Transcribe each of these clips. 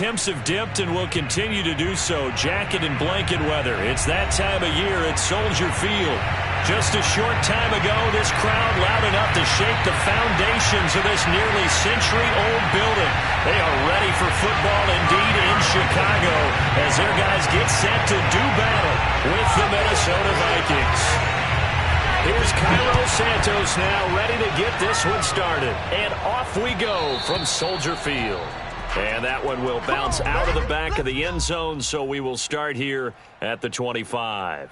temps have dipped and will continue to do so. Jacket and blanket weather. It's that time of year at Soldier Field. Just a short time ago, this crowd loud enough to shake the foundations of this nearly century-old building. They are ready for football indeed in Chicago as their guys get set to do battle with the Minnesota Vikings. Here's Cairo Santos now ready to get this one started. And off we go from Soldier Field. And that one will bounce out of the back of the end zone, so we will start here at the 25.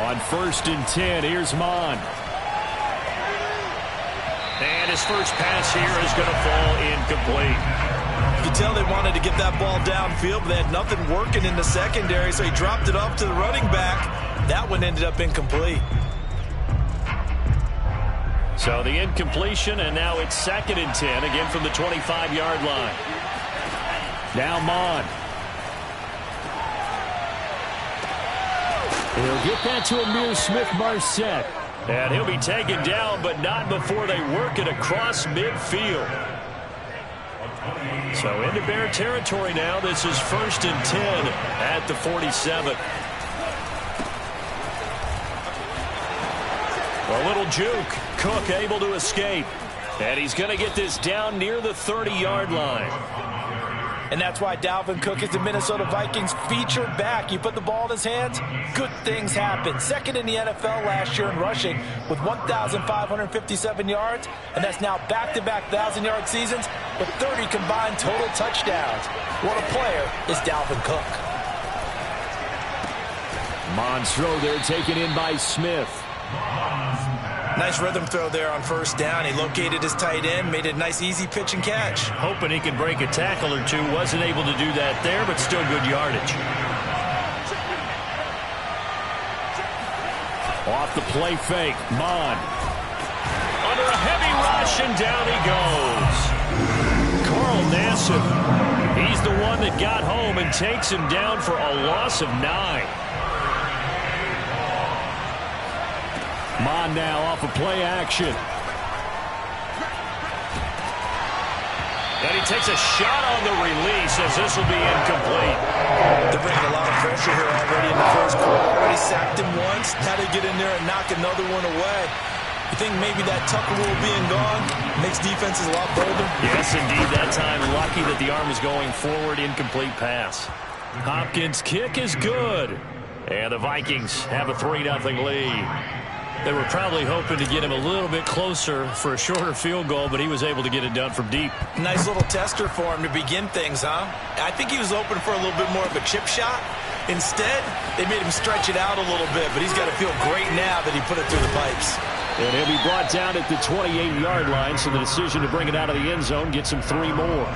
On 1st and 10, here's Mon. And his first pass here is going to fall incomplete. You could tell they wanted to get that ball downfield, but they had nothing working in the secondary, so he dropped it off to the running back. That one ended up incomplete. So the incompletion, and now it's 2nd and 10, again from the 25-yard line. Now Mon. He'll get that to Ihmir Smith-Marsette. And he'll be taken down, but not before they work it across midfield. So into Bear territory now. This is 1st and 10 at the 47. A little juke. Cook able to escape. And he's going to get this down near the 30-yard line. And that's why Dalvin Cook is the Minnesota Vikings featured back. You put the ball in his hands, good things happen. 2nd in the NFL last year in rushing with 1,557 yards. And that's now back-to-back 1,000-yard seasons with 30 combined total touchdowns. What a player is Dalvin Cook. Mon's throw there taken in by Smith. Nice rhythm throw there on 1st down. He located his tight end, made a nice easy pitch and catch. Hoping he could break a tackle or two. Wasn't able to do that there, but still good yardage. Off the play fake, Mon. Under a heavy rush, and down he goes. Carl Nassib. He's the one that got home and takes him down for a loss of 9. Mon now off of play action. And he takes a shot on the release as this will be incomplete. They're bringing a lot of pressure here already in the 1st quarter. Already sacked him once. Now they get in there and knock another one away. You think maybe that Tucker rule being gone makes defenses a lot bolder? Yes, indeed. That time lucky that the arm was going forward. Incomplete pass. Hopkins' kick is good. And the Vikings have a 3-0 lead. They were probably hoping to get him a little bit closer for a shorter field goal, but he was able to get it done from deep. Nice little tester for him to begin things, huh? I think he was open for a little bit more of a chip shot. Instead, they made him stretch it out a little bit, but he's got to feel great now that he put it through the pipes. And he'll be brought down at the 28-yard line, so the decision to bring it out of the end zone gets him 3 more.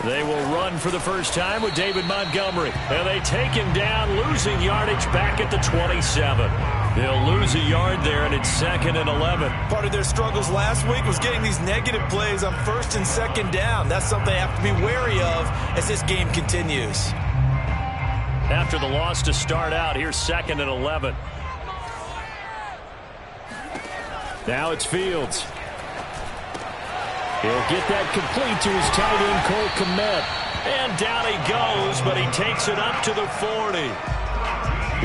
They will run for the first time with David Montgomery. And they take him down, losing yardage back at the 27. They'll lose a yard there, and it's 2nd and 11. Part of their struggles last week was getting these negative plays on 1st and 2nd down. That's something they have to be wary of as this game continues. After the loss to start out, here's 2nd and 11. Now it's Fields. He'll get that complete to his tight end, Cole Kmet. And down he goes, but he takes it up to the 40.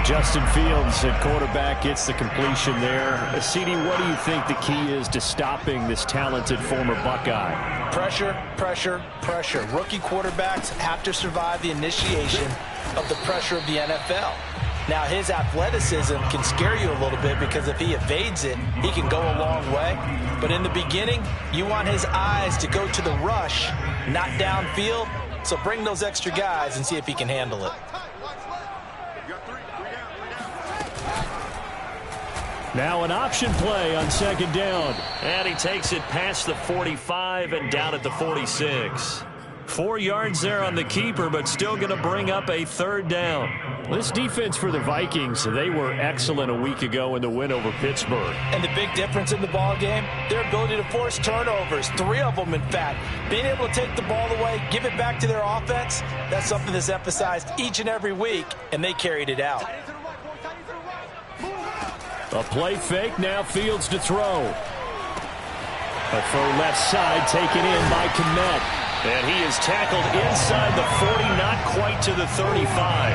Justin Fields at quarterback gets the completion there. CD, what do you think the key is to stopping this talented former Buckeye? Pressure, pressure, pressure. Rookie quarterbacks have to survive the initiation of the pressure of the NFL. Now, his athleticism can scare you a little bit because if he evades it, he can go a long way. But in the beginning, you want his eyes to go to the rush, not downfield. So bring those extra guys and see if he can handle it. Now an option play on second down. And he takes it past the 45 and down at the 46. 4 yards there on the keeper, but still going to bring up a third down. This defense for the Vikings, they were excellent a week ago in the win over Pittsburgh. And the big difference in the ball game, their ability to force turnovers, 3 of them in fact. Being able to take the ball away, give it back to their offense, that's something that's emphasized each and every week, and they carried it out. A play fake, now Fields to throw. A throw left side taken in by Kmet. And he is tackled inside the 40, not quite to the 35.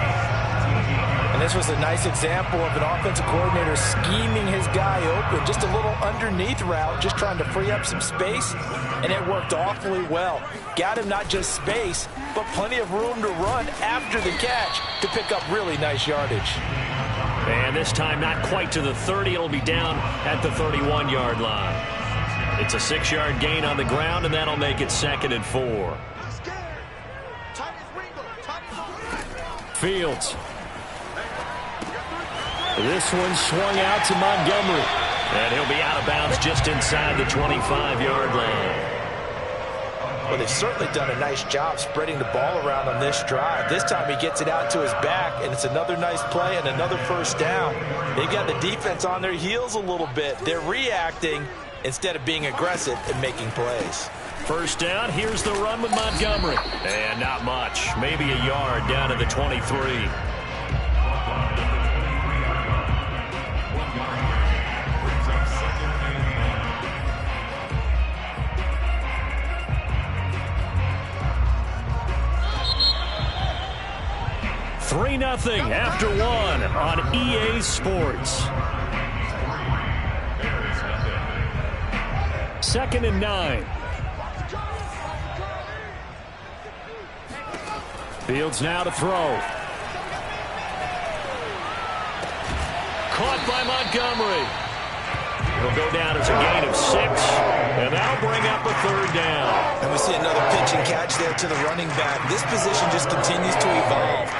And this was a nice example of an offensive coordinator scheming his guy open. Just a little underneath route, just trying to free up some space, and it worked awfully well. Got him not just space, but plenty of room to run after the catch to pick up really nice yardage. And this time not quite to the 30. It'll be down at the 31-yard line. It's a 6-yard gain on the ground, and that'll make it 2nd and 4. Fields. This one swung out to Montgomery. And he'll be out of bounds just inside the 25-yard line. Well, they've certainly done a nice job spreading the ball around on this drive. This time he gets it out to his back, and it's another nice play and another first down. They've got the defense on their heels a little bit. They're reacting instead of being aggressive and making plays. First down, here's the run with Montgomery. And not much, maybe a yard down to the 23. Three 0 after one on EA Sports. 2nd and 9. Fields now to throw. Caught by Montgomery. It'll go down as a gain of 6, and that'll bring up a third down. And we see another pitch and catch there to the running back. This position just continues to evolve.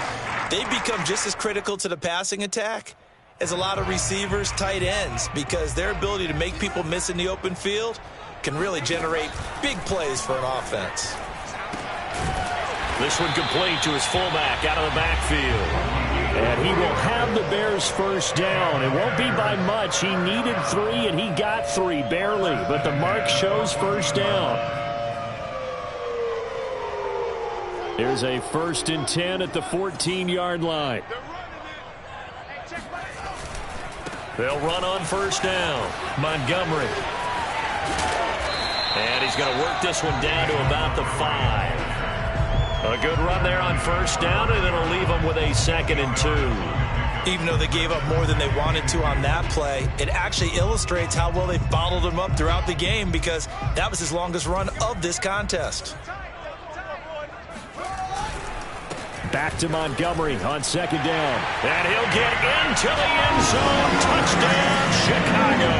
They've become just as critical to the passing attack as a lot of receivers, tight ends, because their ability to make people miss in the open field can really generate big plays for an offense. This one complete to his fullback out of the backfield. And he will have the Bears first down. It won't be by much. He needed 3, and he got 3, barely. But the mark shows first down. There's a 1st and 10 at the 14-yard line. They'll run on first down. Montgomery. And he's going to work this one down to about the 5. A good run there on first down, and it'll leave them with a 2nd and 2. Even though they gave up more than they wanted to on that play, it actually illustrates how well they bottled him up throughout the game, because that was his longest run of this contest. Back to Montgomery on 2nd down. And he'll get into the end zone. Touchdown, Chicago.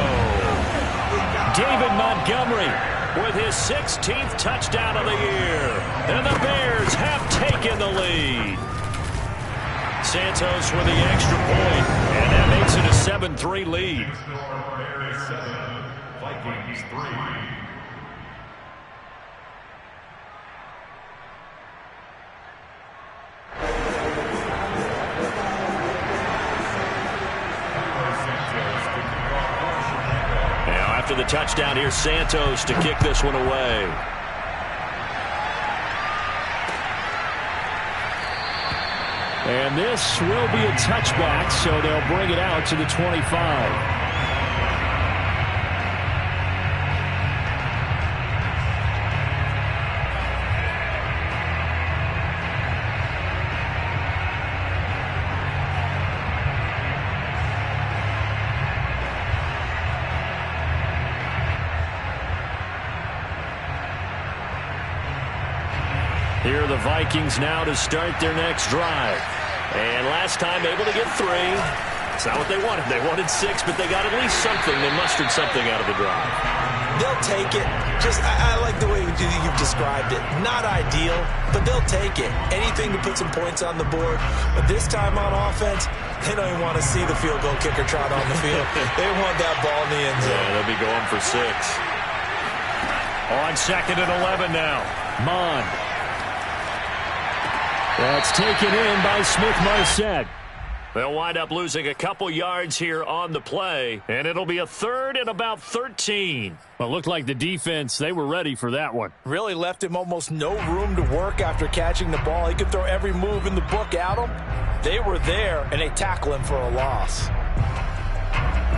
David Montgomery with his 16th touchdown of the year. And the Bears have taken the lead. Santos with the extra point, and that makes it a 7-3 lead. Vikings 3. After the touchdown, here's Santos to kick this one away. And this will be a touchback, so they'll bring it out to the 25. Here are the Vikings now to start their next drive. And last time able to get 3. It's not what they wanted. They wanted 6, but they got at least something. They mustered something out of the drive. They'll take it. I like the way you've described it. Not ideal, but they'll take it. Anything to put some points on the board. But this time on offense, they don't even want to see the field goal kicker trot on the field. They want that ball in the end zone. Yeah, they'll be going for 6. On 2nd and 11 now. Mond. That's taken in by Smith-Marsette. They'll wind up losing a couple yards here on the play, and it'll be a 3rd and about 13. Well, it looked like the defense, they were ready for that one. Really left him almost no room to work after catching the ball. He could throw every move in the book at him. They were there, and they tackle him for a loss.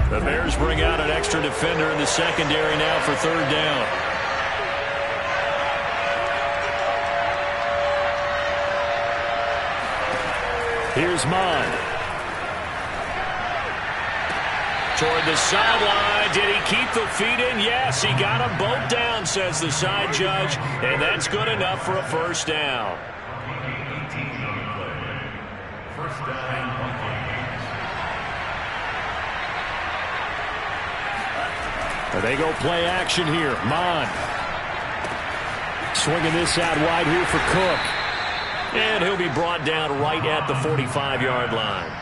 The Bears bring out an extra defender in the secondary now for 3rd down. Here's Mond. Toward the sideline. Did he keep the feet in? Yes, he got them both down, says the side judge. And that's good enough for a 1st down. They go play action here. Mond. Swinging this out wide here for Cook. And he'll be brought down right at the 45-yard line.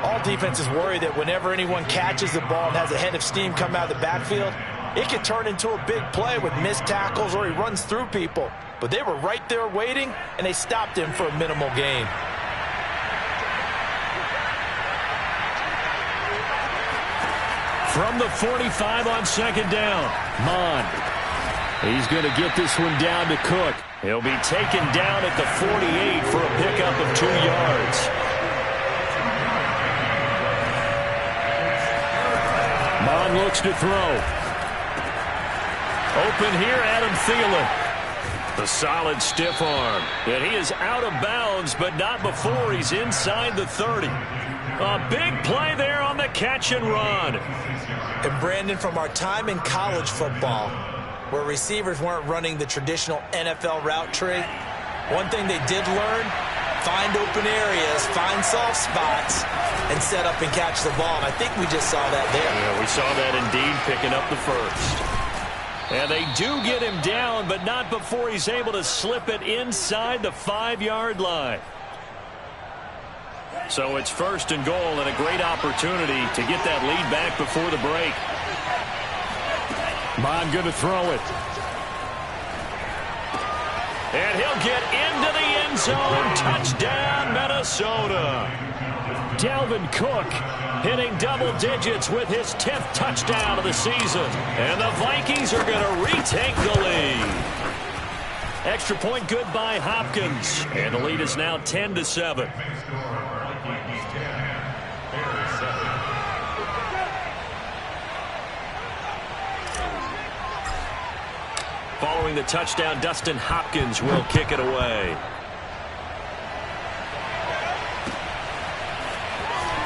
All defenses worry that whenever anyone catches the ball and has a head of steam come out of the backfield, it can turn into a big play with missed tackles or he runs through people. But they were right there waiting, and they stopped him for a minimal gain. From the 45 on 2nd down, Mond. He's going to get this one down to Cook. He'll be taken down at the 48 for a pickup of 2 yards. Mond looks to throw. Open here, Adam Thielen. The solid stiff arm. And he is out of bounds, but not before he's inside the 30. A big play there on the catch and run. And Brandon, from our time in college football, where receivers weren't running the traditional NFL route tree, one thing they did learn, find open areas, find soft spots, and set up and catch the ball. And I think we just saw that there. Yeah, we saw that indeed, picking up the 1st. And they do get him down, but not before he's able to slip it inside the 5-yard line. So it's 1st and goal, and a great opportunity to get that lead back before the break. Mond going to throw it. And he'll get into the end zone. Touchdown, Minnesota. Dalvin Cook hitting double digits with his 10th touchdown of the season. And the Vikings are going to retake the lead. Extra point good by Hopkins. And the lead is now 10-7. Following the touchdown, Dustin Hopkins will kick it away.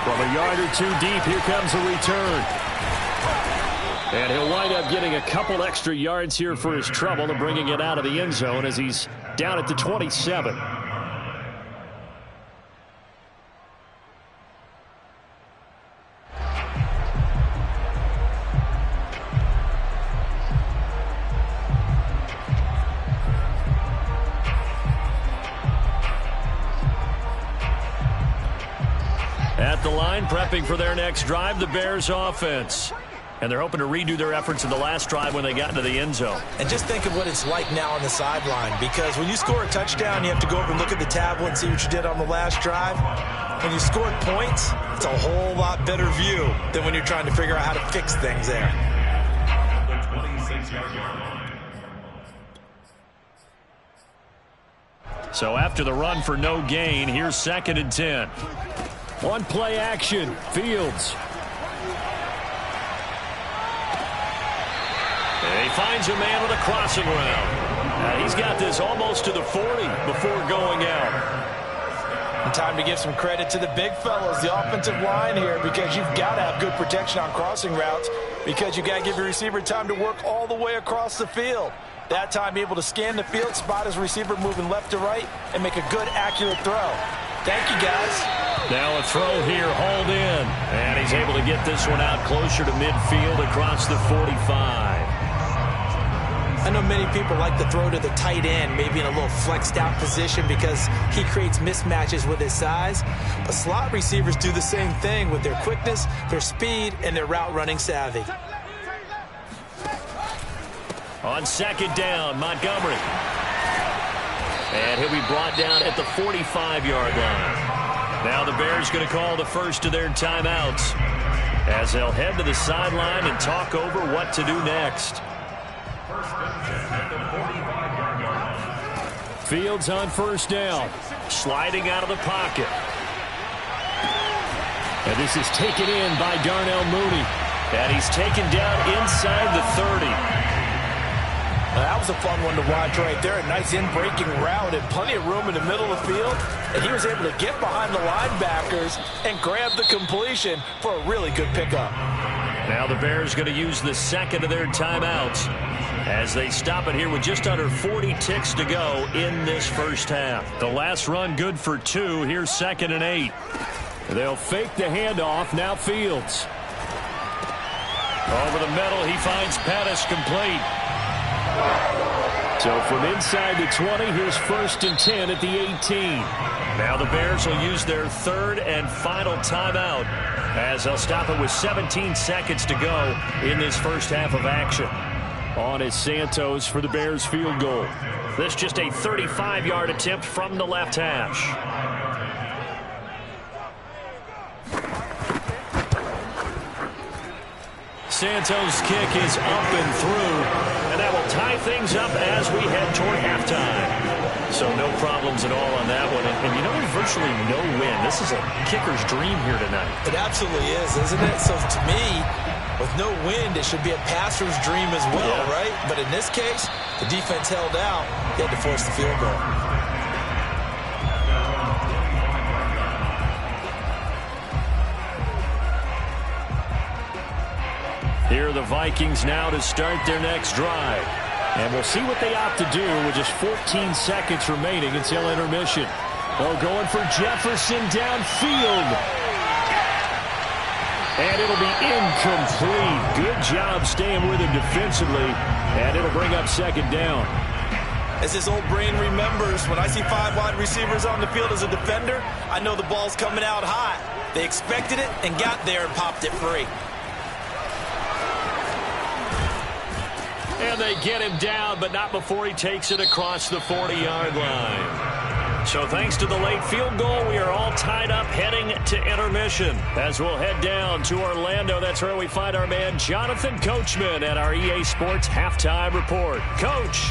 From a yard or 2 deep, here comes a return. And he'll wind up getting a couple extra yards here for his trouble and bringing it out of the end zone as he's down at the 27. At the line, prepping for their next drive, the Bears offense. And they're hoping to redo their efforts in the last drive when they got into the end zone. And just think of what it's like now on the sideline, because when you score a touchdown, you have to go over and look at the tablet and see what you did on the last drive. When you scored points, it's a whole lot better view than when you're trying to figure out how to fix things there. So after the run for no gain, here's 2nd and 10. One play action, Fields. And he finds a man with a crossing route. He's got this almost to the 40 before going out. And time to give some credit to the big fellas, the offensive line here, because you've got to have good protection on crossing routes, because you've got to give your receiver time to work all the way across the field. That time able to scan the field, spot his receiver moving left to right, and make a good, accurate throw. Thank you, guys. Now a throw here, hauled in. And he's able to get this one out closer to midfield across the 45. I know many people like to throw to the tight end, maybe in a little flexed out position because he creates mismatches with his size. But slot receivers do the same thing with their quickness, their speed, and their route running savvy. On second down, Montgomery. And he'll be brought down at the 45-yard line. Now the Bears going to call the first of their timeouts as they'll head to the sideline and talk over what to do next. Fields on first down, sliding out of the pocket. And this is taken in by Darnell Mooney. And he's taken down inside the 30. That was a fun one to watch right there. A nice in-breaking route and plenty of room in the middle of the field. And he was able to get behind the linebackers and grab the completion for a really good pickup. Now the Bears going to use the second of their timeouts as they stop it here with just under 40 ticks to go in this first half. The last run good for 2. Here's 2nd and 8. They'll fake the handoff. Now Fields. Over the middle, he finds Pettis complete. So from inside the 20, here's 1st and 10 at the 18. Now the Bears will use their third and final timeout as they'll stop it with 17 seconds to go in this first half of action. On is Santos for the Bears field goal. This just a 35-yard attempt from the left hash. Santos' kick is up and through, and that will tie things up as we head toward halftime. So no problems at all on that one. And you know, there's virtually no win. This is a kicker's dream here tonight. It absolutely is, isn't it? So to me, with no wind, it should be a passer's dream as well, right? But in this case, the defense held out. He had to force the field goal. Here are the Vikings now to start their next drive. And we'll see what they opt to do with just 14 seconds remaining until intermission. They're going for Jefferson downfield. And it'll be incomplete. Good job staying with him defensively. And it'll bring up 2nd down. As his old brain remembers, when I see 5 wide receivers on the field as a defender, I know the ball's coming out hot. They expected it and got there and popped it free. And they get him down, but not before he takes it across the 40-yard line. So thanks to the late field goal, we are all tied up heading to intermission. As we'll head down to Orlando, that's where we find our man Jonathan Coachman at our EA Sports Halftime Report. Coach.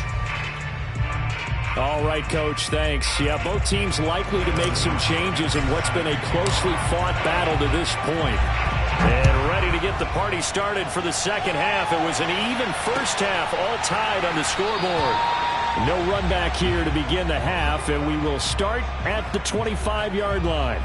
All right, Coach, thanks. Yeah, both teams likely to make some changes in what's been a closely fought battle to this point. And ready to get the party started for the second half. It was an even first half, all tied on the scoreboard. No run back here to begin the half, and we will start at the 25-yard line.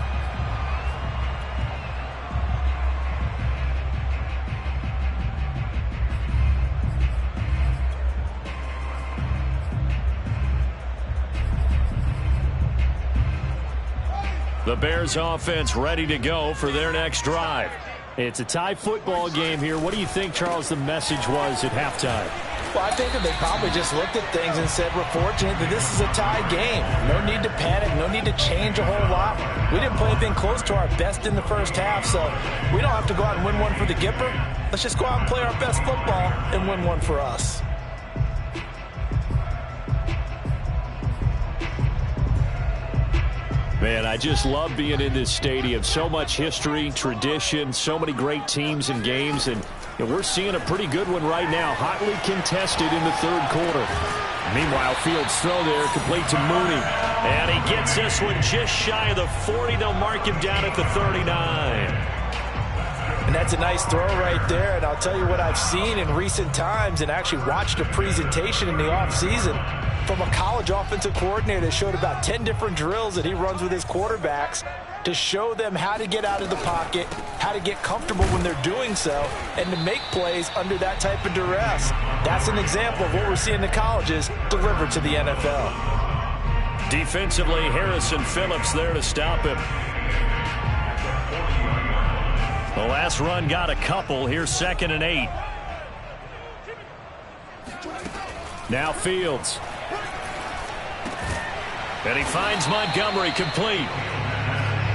The Bears offense ready to go for their next drive. It's a tie football game here. What do you think, Charles, the message was at halftime? Well, I think that they probably just looked at things and said, we're fortunate that this is a tie game. No need to panic, no need to change a whole lot. We didn't play anything close to our best in the first half, so we don't have to go out and win one for the Gipper. Let's just go out and play our best football and win one for us. Man, I just love being in this stadium. So much history, tradition, so many great teams and games, and we're seeing a pretty good one right now, hotly contested in the third quarter. Meanwhile, Fields' throw there, complete to Mooney. And he gets this one just shy of the 40. They'll mark him down at the 39. And that's a nice throw right there. And I'll tell you what I've seen in recent times and actually watched a presentation in the offseason from a college offensive coordinator that showed about 10 different drills that he runs with his quarterbacks to show them how to get out of the pocket, how to get comfortable when they're doing so, and to make plays under that type of duress. That's an example of what we're seeing in the colleges delivered to the NFL. Defensively, Harrison Phillips there to stop him. The last run got a couple. Here's 2nd and 8. Now Fields. And he finds Montgomery complete.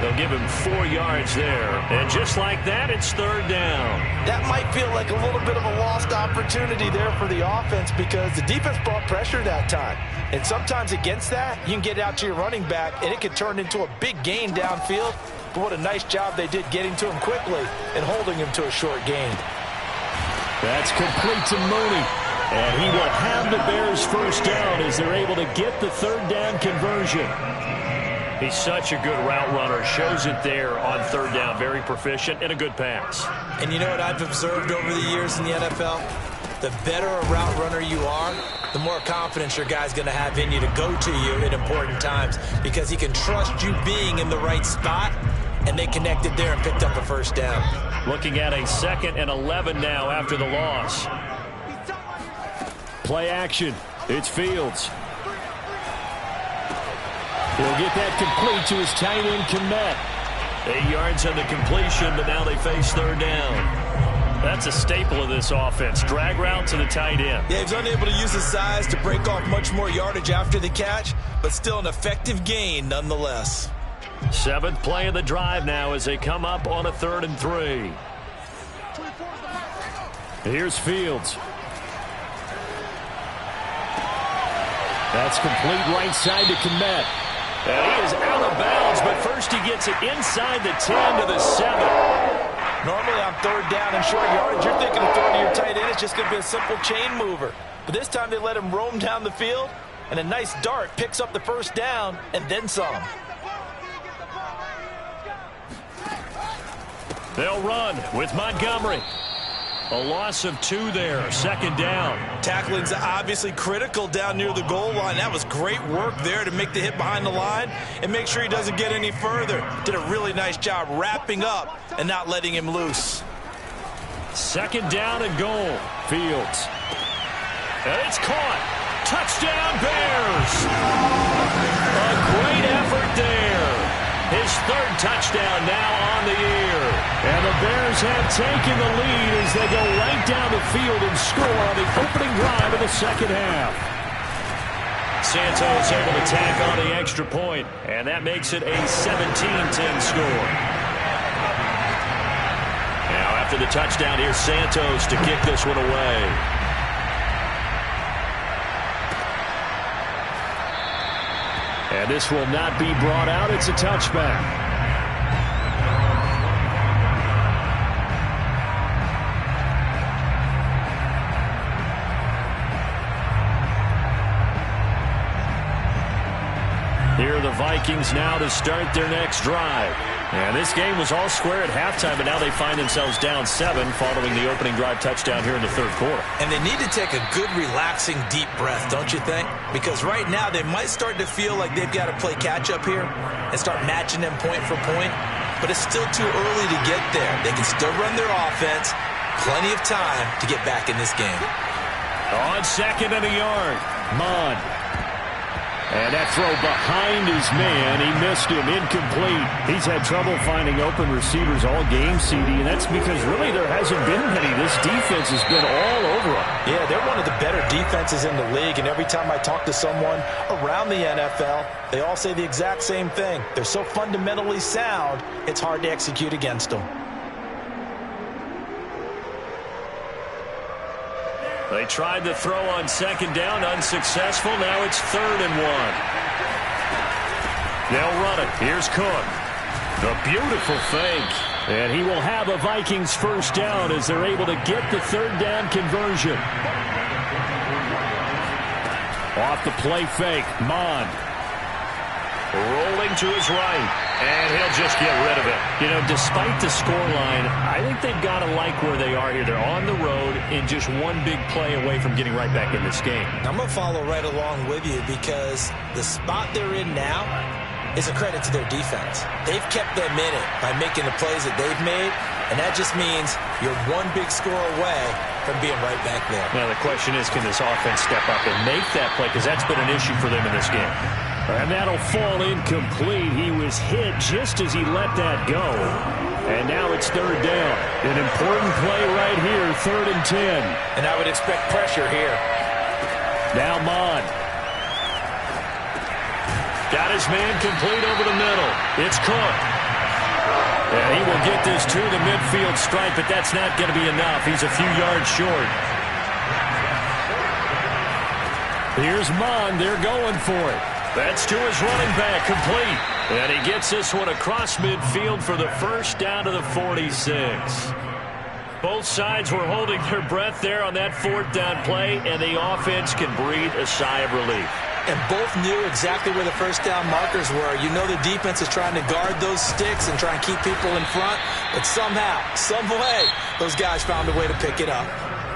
They'll give him 4 yards there. And just like that, it's 3rd down. That might feel like a little bit of a lost opportunity there for the offense because the defense brought pressure that time. And sometimes against that, you can get out to your running back, and it can turn into a big gain downfield. But what a nice job they did getting to him quickly and holding him to a short gain. That's complete to Mooney. And he will have the Bears first down as they're able to get the 3rd down conversion. He's such a good route runner. Shows it there on 3rd down. Very proficient and a good pass. And you know what I've observed over the years in the NFL? The better a route runner you are, the more confidence your guy's going to have in you to go to you at important times because he can trust you being in the right spot, and they connected there and picked up a first down. Looking at a 2nd and 11 now after the loss. Play action. It's Fields. He'll get that complete to his tight end, Kmet. 8 yards on the completion, but now they face 3rd down. That's a staple of this offense. Drag route to the tight end. Yeah, he's unable to use his size to break off much more yardage after the catch, but still an effective gain nonetheless. 7th play of the drive now as they come up on a 3rd and 3. Here's Fields. That's complete right side to Kmet. And he is out of bounds, but first he gets it inside the 10 to the 7. Normally on 3rd down and short yardage, you're thinking of throwing to your tight end. It's just going to be a simple chain mover. But this time they let him roam down the field, and a nice dart picks up the first down and then some. They'll run with Montgomery. A loss of 2 there, 2nd down. Tackling's obviously critical down near the goal line. That was great work there to make the hit behind the line and make sure he doesn't get any further. Did a really nice job wrapping up and not letting him loose. 2nd down and goal. Fields. And it's caught. Touchdown, Bears. A great effort there. His 3rd touchdown now on the year. And the Bears have taken the lead as they go right down the field and score on the opening drive of the 2nd half. Santos able to tack on the extra point, and that makes it a 17-10 score. Now after the touchdown, here's Santos to kick this one away. And this will not be brought out. It's a touchback. Here are the Vikings now to start their next drive. And this game was all square at halftime, but now they find themselves down 7 following the opening drive touchdown here in the 3rd quarter. And they need to take a good, relaxing, deep breath, don't you think? Because right now they might start to feel like they've got to play catch-up here and start matching them point for point. But it's still too early to get there. They can still run their offense. Plenty of time to get back in this game. On 2nd and a yard, Mond. And that throw behind his man, he missed him, incomplete. He's had trouble finding open receivers all game, CD, and that's because really there hasn't been many. This defense has been all over him. Yeah, they're one of the better defenses in the league, and every time I talk to someone around the NFL, they all say the exact same thing. They're so fundamentally sound, it's hard to execute against them. They tried to throw on 2nd down, unsuccessful. Now it's 3rd and 1. They'll run it. Here's Cook. The beautiful fake. And he will have a Vikings first down as they're able to get the 3rd down conversion. Off the play fake, Mond. Rolling to his right, and he'll just get rid of it. You know, despite the scoreline, I think they've got to like where they are here. They're on the road and just one big play away from getting right back in this game. I'm going to follow right along with you because the spot they're in now is a credit to their defense. They've kept them in it by making the plays that they've made, and that just means you're one big score away from being right back there. Now, the question is, can this offense step up and make that play? Because that's been an issue for them in this game. And that'll fall incomplete. He was hit just as he let that go. And now it's third down. An important play right here, 3rd and 10. And I would expect pressure here. Now Mond. Got his man complete over the middle. It's Cook. And he will get this to the midfield stripe, but that's not going to be enough. He's a few yards short. Here's Mond. They're going for it. That's to his running back, complete. And he gets this one across midfield for the first down to the 46. Both sides were holding their breath there on that 4th down play, and the offense can breathe a sigh of relief. And both knew exactly where the first down markers were. You know the defense is trying to guard those sticks and try and keep people in front, but somehow, some way, those guys found a way to pick it up.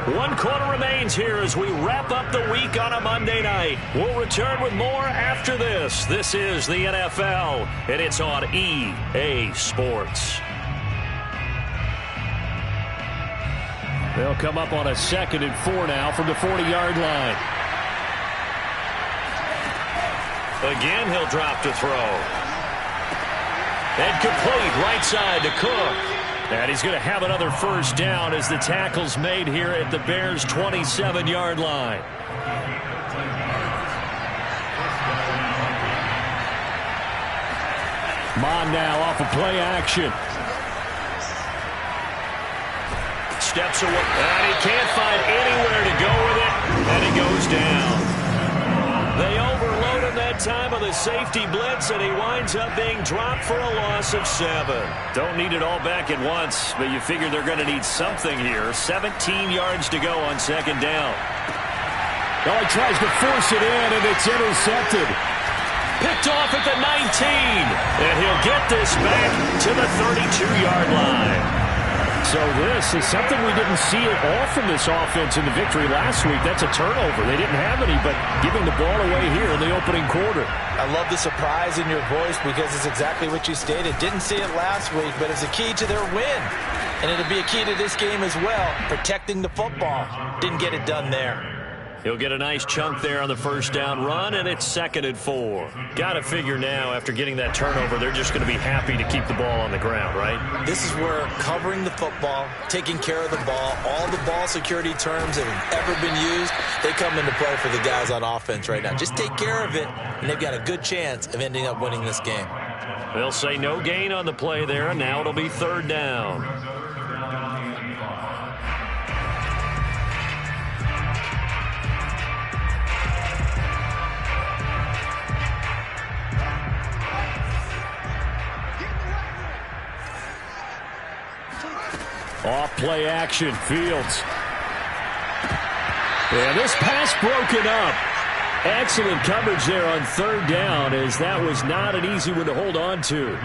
1 quarter remains here as we wrap up the week on a Monday night. We'll return with more after this. This is the NFL, and it's on EA Sports. They'll come up on a 2nd and 4 now from the 40-yard line. Again, he'll drop to throw. And complete right side to Cook. And he's going to have another first down as the tackle's made here at the Bears' 27-yard line. Mond now off of play action. Steps away, and he can't find anywhere to go with it, and he goes down. They overload him that time with a safety blitz, and he winds up being dropped for a loss of 7. Don't need it all back at once, but you figure they're going to need something here. 17 yards to go on 2nd down. Well, he tries to force it in, and it's intercepted. Picked off at the 19, and he'll get this back to the 32-yard line. So this is something we didn't see at all from this offense in the victory last week. That's a turnover. They didn't have any, but giving the ball away here in the opening quarter. I love the surprise in your voice because it's exactly what you stated. Didn't see it last week, but it's a key to their win. And it'll be a key to this game as well, protecting the football. Didn't get it done there. He'll get a nice chunk there on the first down run, and it's 2nd and 4. Got to figure now, after getting that turnover, they're just going to be happy to keep the ball on the ground, right? This is where covering the football, taking care of the ball, all the ball security terms that have ever been used, they come into play for the guys on offense right now. Just take care of it, and they've got a good chance of ending up winning this game. They'll say no gain on the play there, and now it'll be 3rd down. Off play action, Fields. And this pass broken up. Excellent coverage there on 3rd down, as that was not an easy one to hold on to.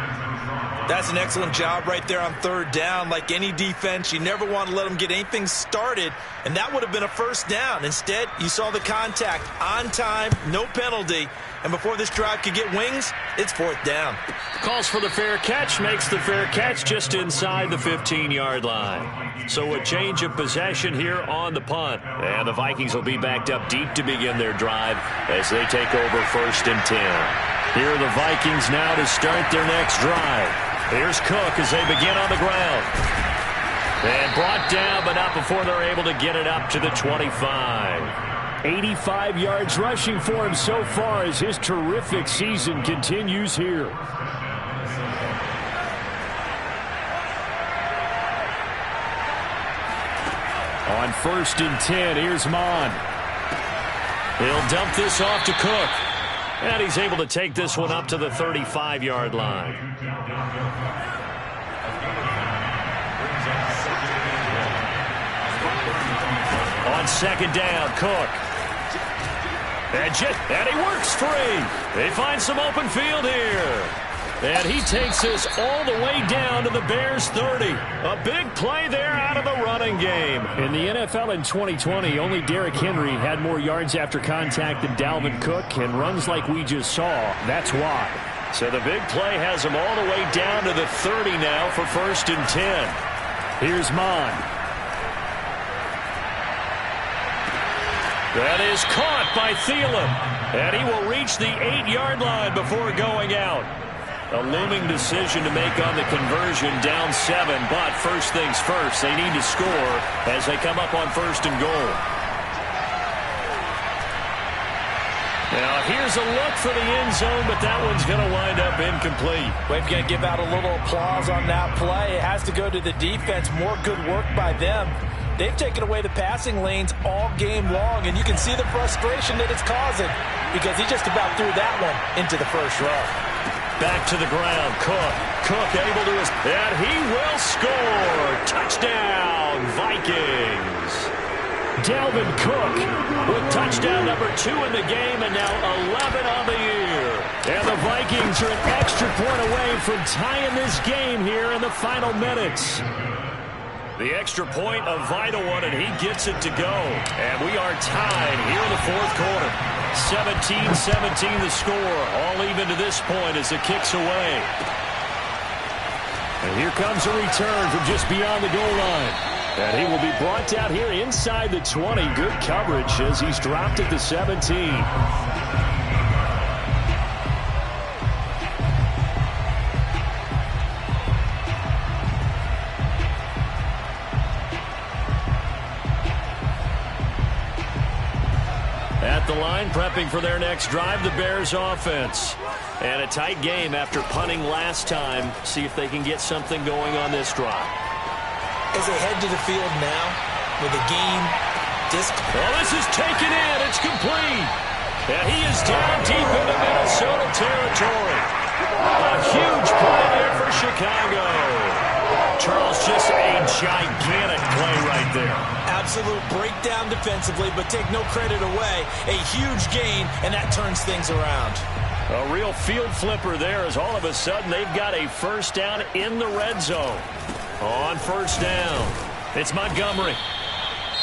That's an excellent job right there on 3rd down. Like any defense, you never want to let them get anything started, and that would have been a first down. Instead, you saw the contact on time, no penalty, and before this drive could get wings, it's 4th down. Calls for the fair catch, makes the fair catch just inside the 15-yard line. So a change of possession here on the punt. And the Vikings will be backed up deep to begin their drive as they take over 1st and 10. Here are the Vikings now to start their next drive. Here's Cook as they begin on the ground. And brought down, but not before they're able to get it up to the 25. 85 yards rushing for him so far as his terrific season continues here. On 1st and 10, here's Mond. He'll dump this off to Cook. And he's able to take this one up to the 35-yard line. On 2nd down, Cook. And he works free. They find some open field here. And he takes this all the way down to the Bears' 30. A big play there out of the running game. In the NFL in 2020, only Derrick Henry had more yards after contact than Dalvin Cook, and runs like we just saw. That's why. So the big play has him all the way down to the 30 now for 1st and 10. Here's Mond. That is caught by Thielen. And he will reach the 8-yard line before going out. A looming decision to make on the conversion, down 7. But first things first, they need to score as they come up on 1st and goal. Now, here's a look for the end zone, but that one's going to wind up incomplete. We're going to give out a little applause on that play. It has to go to the defense. More good work by them. They've taken away the passing lanes all game long, and you can see the frustration that it's causing because he just about threw that one into the first row. Back to the ground. Cook able to his... And he will score. Touchdown, Vikings. Dalvin Cook with touchdown number 2 in the game and now 11 on the year. And the Vikings are an extra point away from tying this game here in the final minutes. The extra point, a vital one, and he gets it to go. And we are tied here in the 4th quarter. 17-17 the score. All even to this point as the kick's away. And here comes a return from just beyond the goal line. And he will be brought down here inside the 20. Good coverage as he's dropped at the 17. At the line, prepping for their next drive, the Bears offense. And a tight game after punting last time. See if they can get something going on this drive. As they head to the field now with a game well, this is taken in. It's complete. And he is down deep into Minnesota territory. A huge play there for Chicago. Charles, just a gigantic play right there. Absolute breakdown defensively, but take no credit away. A huge gain, and that turns things around. A real field flipper there as all of a sudden they've got a first down in the red zone. On first down, it's Montgomery.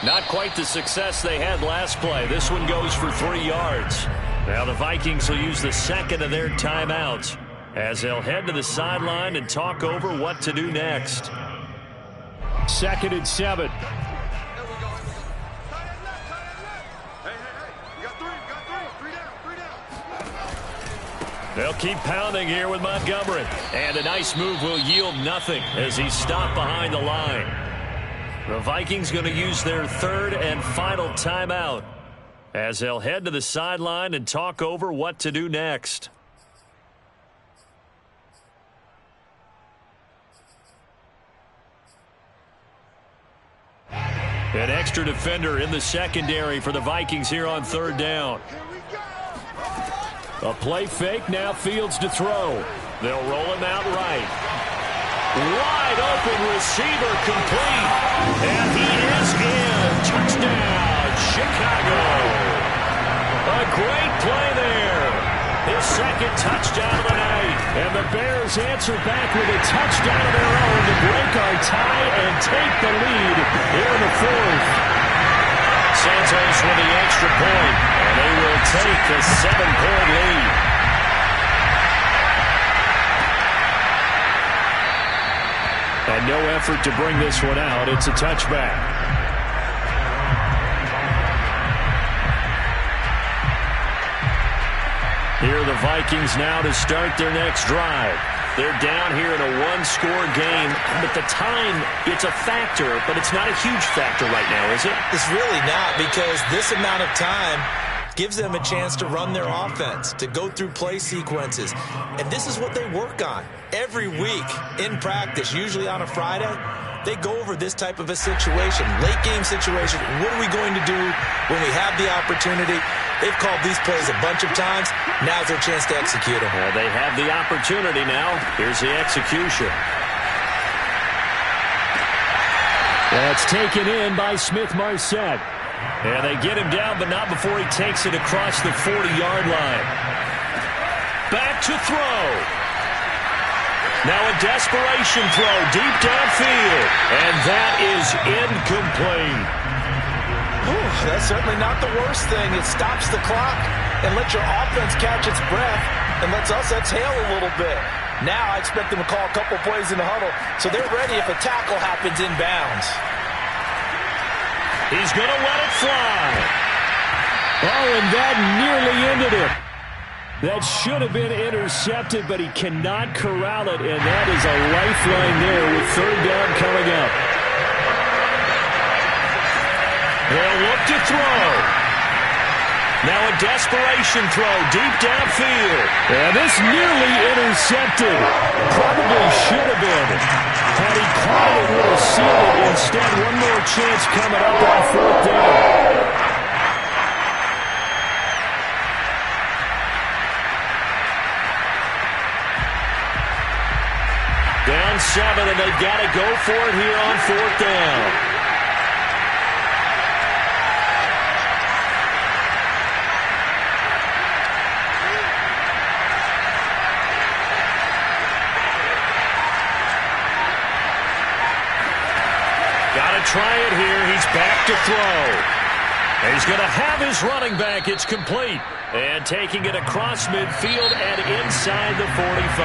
Not quite the success they had last play. This one goes for 3 yards. Now the Vikings will use the second of their timeouts as they'll head to the sideline and talk over what to do next. 2nd and 7. They'll keep pounding here with Montgomery. And a nice move will yield nothing as he's stopped behind the line. The Vikings going to use their 3rd and final timeout as they'll head to the sideline and talk over what to do next. An extra defender in the secondary for the Vikings here on 3rd down. A play fake, now Fields to throw. They'll roll him out right. Wide open receiver complete. And he is in. Touchdown, Chicago. A great play there. His 2nd touchdown of the night. And the Bears answer back with a touchdown of their own to break our tie and take the lead here in the 4th. Santos with the extra point, and they will take a 7-point lead. And no effort to bring this one out. It's a touchback. Here are the Vikings now to start their next drive. They're down here in a 1-score game, but the time, it's a factor, but it's not a huge factor right now, is it? It's really not, because this amount of time gives them a chance to run their offense, to go through play sequences. And this is what they work on every week in practice, usually on a Friday. They go over this type of a situation, late game situation. What are we going to do when we have the opportunity? They've called these plays a bunch of times. Now's their chance to execute them. Well, they have the opportunity now. Here's the execution. That's taken in by Smith-Marsette. And they get him down, but not before he takes it across the 40-yard line. Back to throw. Now a desperation throw deep downfield. And that is incomplete. Ooh, that's certainly not the worst thing. It stops the clock and lets your offense catch its breath and lets us exhale a little bit. Now I expect them to call a couple plays in the huddle so they're ready if a tackle happens inbounds. He's going to let it fly. Oh, and that nearly ended it. That should have been intercepted, but he cannot corral it, and that is a lifeline there with third down coming up. They'll look to throw. Now a desperation throw deep downfield. And this nearly intercepted. Probably should have been. Had he caught it, would have sealed it. Instead, one more chance coming up on fourth down. Down 7, and they've got to go for it here on fourth down. Got to try it here. He's back to throw. And he's going to have his running back. It's complete. And taking it across midfield and inside the 45.